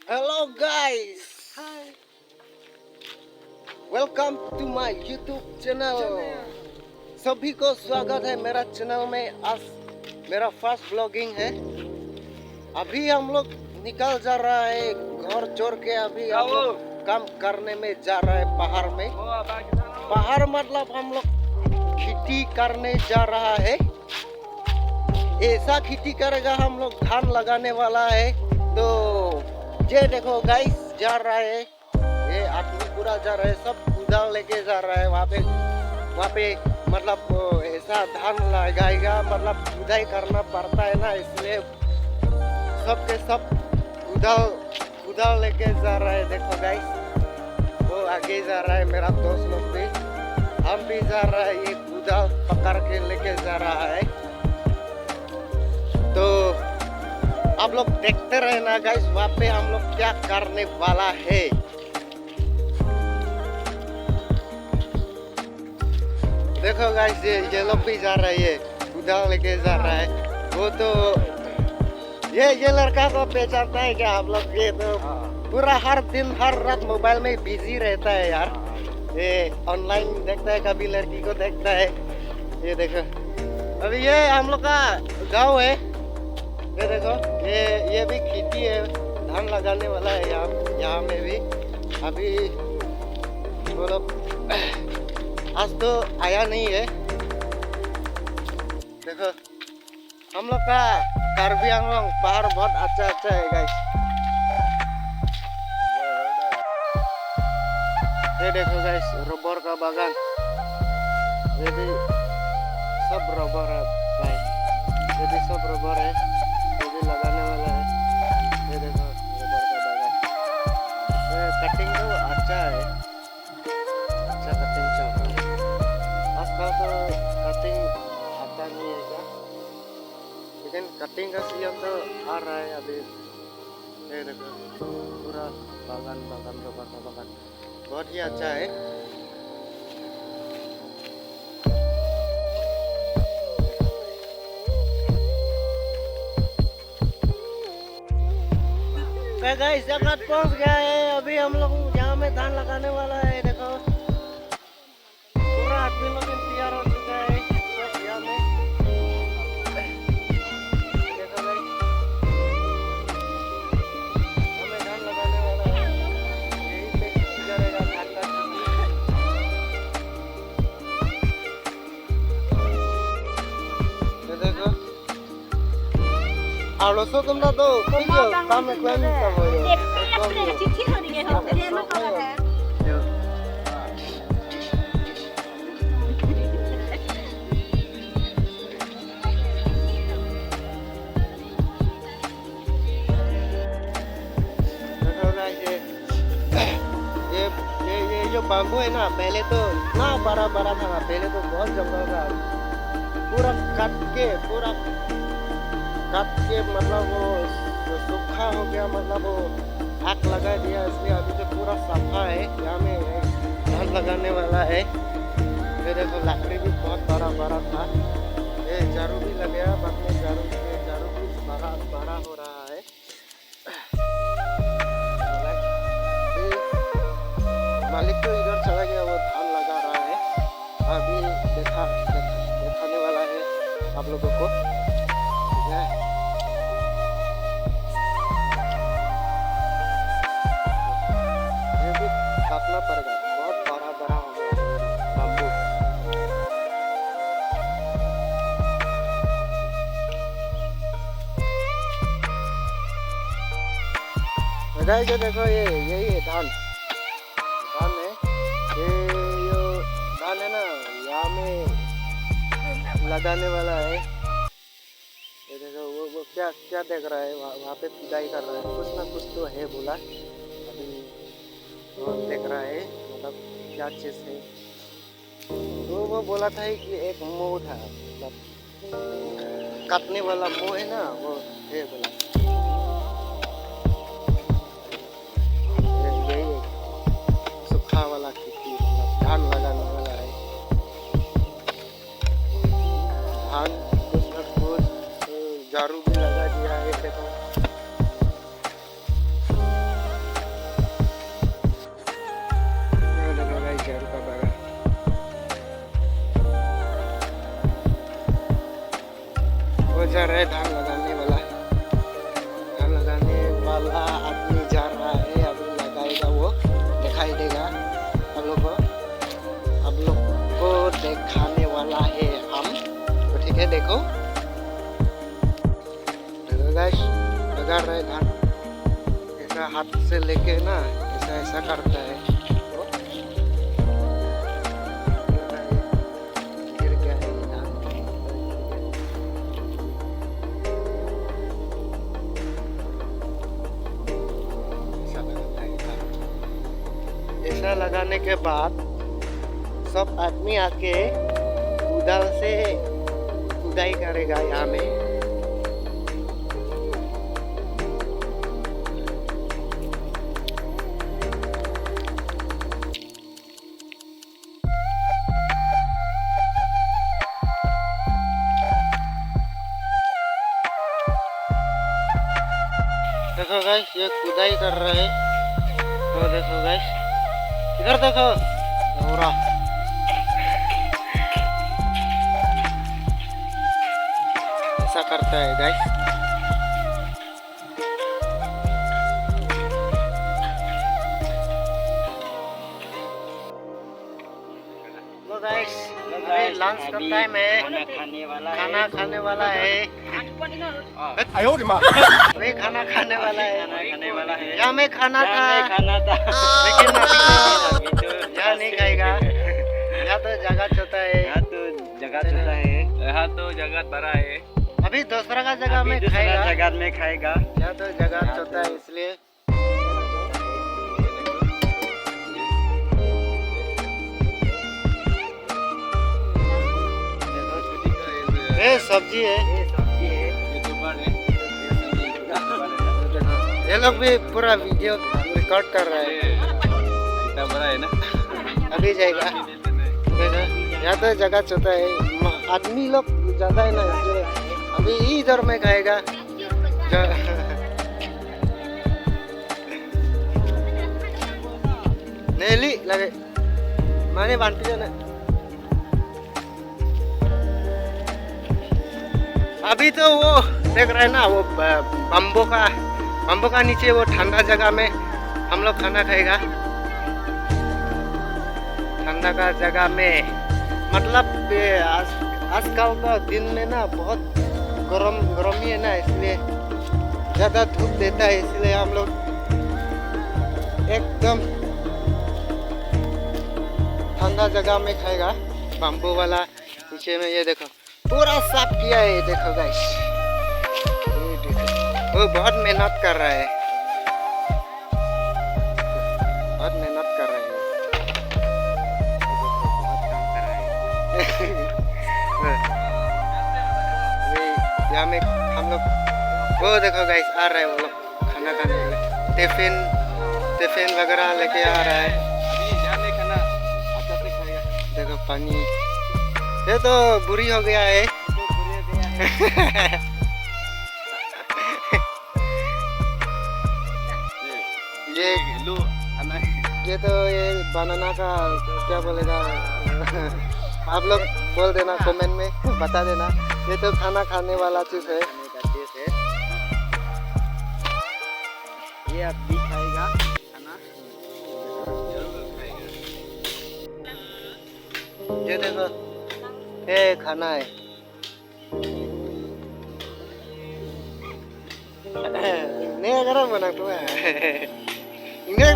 Hello guys, Hi, welcome to my YouTube channel. सभी को स्वागत है मेरा चैनल में। आज मेरा फर्स्ट ब्लॉगिंग है। अभी हम लोग निकल जा रहा है घर छोड़ के। अभी हम लोग काम करने में जा रहा है पहाड़ में। पहाड़ मतलब हम लोग खेती करने जा रहा है। ऐसा खेती करेगा, हम लोग धान लगाने वाला है। तो ये देखो गाइस, जा रहा है ये आदमी पूरा जा रहा है, सब कुदाल लेके जा रहा है। वहाँ पे मतलब ऐसा धान लगाएगा, मतलब खुदाई करना पड़ता है ना, इसलिए सबके सब कुदाल लेके जा रहा है। देखो गाइस, वो आगे जा रहा है, मेरा दोस्त लोग भी, हम भी जा रहा है। ये कुदाल पकड़ के लेके जा रहा है। तो आप लोग देखते रहे ना गाइस, वहाँ पे हम लोग क्या करने वाला है। देखो गाइस, ये लोग भी जा रहा है, ये कुदाल लेके जा रहा है। वो तो ये लड़का को पहचानता है क्या आप लोग? ये तो पूरा हर दिन हर रात मोबाइल में बिजी रहता है यार। ये ऑनलाइन देखता है, कभी लड़की को देखता है। ये देखो, अभी ये हम लोग का गांव है। ये देखो, ये भी खेती है, धान लगाने वाला है यहाँ में भी। अभी वो लोग आज तो आया नहीं है। देखो, हम लोग का कार्बी आंगलोंग पहाड़ बहुत अच्छा है गाइस। ये देखो गाइस, रबर का बागान, ये भी सब रबर है भाई। ये भी सब रबर है, ये भी लगाने वाला है। ये देखो रबर का बागान, कटिंग तो अच्छा है, अच्छा कटिंग चल रहा है। आजकल तो कटिंग आता नहीं है क्या, लेकिन कटिंग का सीजन तो आ रहा है अभी। ये देखो पूरा बागान रबर का बागान बहुत ही अच्छा है। गाइस, जगह पहुंच गया है। अभी हम लोग यहाँ में धान लगाने वाला है। देखो पूरा आदमी लोग तैयार हो चुका है सब यहाँ में। देखो गाइस, हमें धान लगाने वाला है, यही पे खेती करेगा, धान का खेती। ये देखो 알았어, 끝나도 그죠? 다음에 그러니까 뭐예요? ये जो बाम्बू है ना, पहले तो ना बड़ा था ना, पहले तो बहुत जंगल था। पूरा काट के मतलब वो सूखा हो गया, मतलब वो आग लगा दिया, इसलिए अभी तो पूरा साफा है। यहाँ में धान लगाने वाला है। ये देखो लकड़ी भी बहुत बड़ा था। ये झाड़ू भी लग गया, बाद में झाड़ू भी बड़ा हो रहा है। मालिक तो इधर चला गया, वो धान लगा रहा है। अभी दिखाने वाला है आप लोगों को, ठीक है? ये भी काटना पड़ेगा, बहुत बड़ा हो गया बाम्बू। गाइस, ये देखो, यही है धान है। ये धान है ना, यहाँ में लगाने वाला है। ये देखो, वो क्या देख रहा है, वहाँ पे खुदाई कर रहा है, कुछ ना कुछ तो है बोला। अभी वो देख रहा है, मतलब क्या चीज़ है। तो वो बोला था कि एक मुंह था, मतलब काटने वाला मुंह है ना, वो है बोला। यही सूखा वाला खेती, मतलब धान लगाने वाला है। धान कुछ न कुछ झाड़ू भी लगा दिया है। देखो वाला आदमी जा रहा है, अभी लगाएगा वो, दिखाई देगा आप लोग को दिखाने वाला है हम। तो ठीक है, देखो गाइस लगा रहा है धान, ऐसा हाथ से लेके ना ऐसा ऐसा करता है। गिर गया है धान। ऐसा लगाने के बाद सब आदमी आके कुदाल से खुदाई करेगा यहाँ में। देखो गाइस, ये खुदाई कर रहे हैं। तो देखो गाइस, इधर देखो पूरा ऐसा करता है गाइस। लो गाइस, अभी लंच का टाइम है, खाना खाने वाला है। अभी खाना खाने वाला है। यहाँ में खाना था लेकिन अभी तो यहाँ नहीं खाएगा। यहाँ तो जगह छोटा है, यहाँ तो जगह बड़ा है। अभी दूसरा का जगह में खाएगा। यहाँ तो जगह छोटा है इसलिए। ये सब्जी है। ये लोग भी पूरा वीडियो रिकॉर्ड कर रहा है। इतना बड़ा है ना, अभी जाएगा। यहाँ तो जगह छोटा है, आदमी लोग ज्यादा है ना, अभी इधर में खाएगा। नेली लगे माने बांटी ना। अभी तो वो देख रहे हैं ना, वो बम्बो का नीचे वो ठंडा जगह में हम लोग खाना खाएगा। ठंडा का जगह में मतलब आजकल का दिन में ना बहुत गर्मी है ना, इसलिए ज़्यादा धूप देता है, इसलिए हम लोग एकदम ठंडा जगह में खाएगा। बम्बू वाला नीचे में ये देखो पूरा साफ किया है। देखो गाइस, वो बहुत मेहनत कर रहा है, बहुत मेहनत कर रहा है, बहुत काम कर रहा है। यहाँ में हम लोग वो देखो गाइस आ रहा है, वो लोग खाना खाने के लिए टिफिन वगैरह लेके आ रहा है। देखो पानी, ये तो बुरी हो गया है। ये तो ये बनाना का क्या बोलेगा आप लोग बोल देना, कमेंट में बता देना। ये तो खाना खाने वाला चीज है, ये अब भी खाएगा खाना। ये देखो ये खाना है। नहीं अगर बना तो इंगे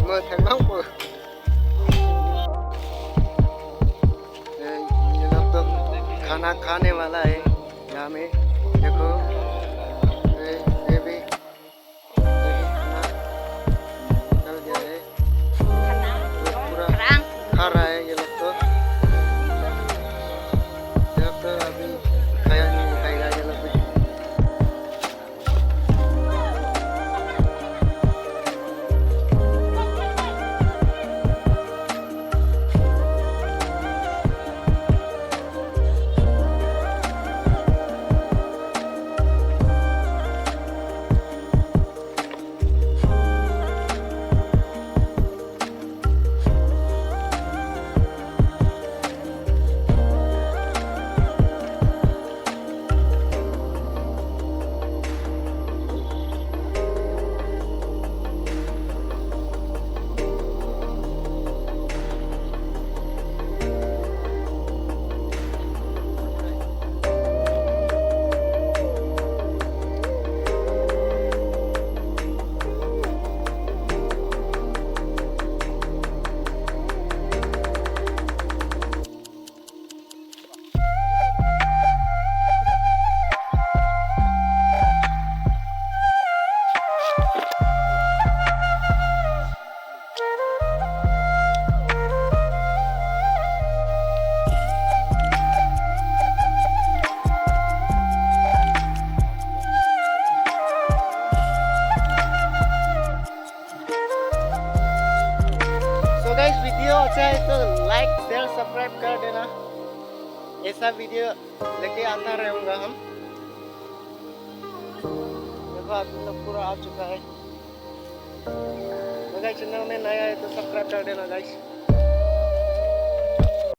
मैं थंगाओ को ये लोग तो खाना खाने वाला है। यहाँ में देखो ये भी खाना निकल गया है, पूरा खा रहा है। ये लोग तो अभी खाया नहीं खाएगा ये लोग भी। तो गाइस वीडियो अच्छा है तो लाइक शेयर सब्सक्राइब कर देना। ऐसा वीडियो लेके आता रहूँगा हम। देखो आदमी लोग पूरा आ चुका है। तो गाइस चैनल में नया है तो सब्सक्राइब कर देना गाइस।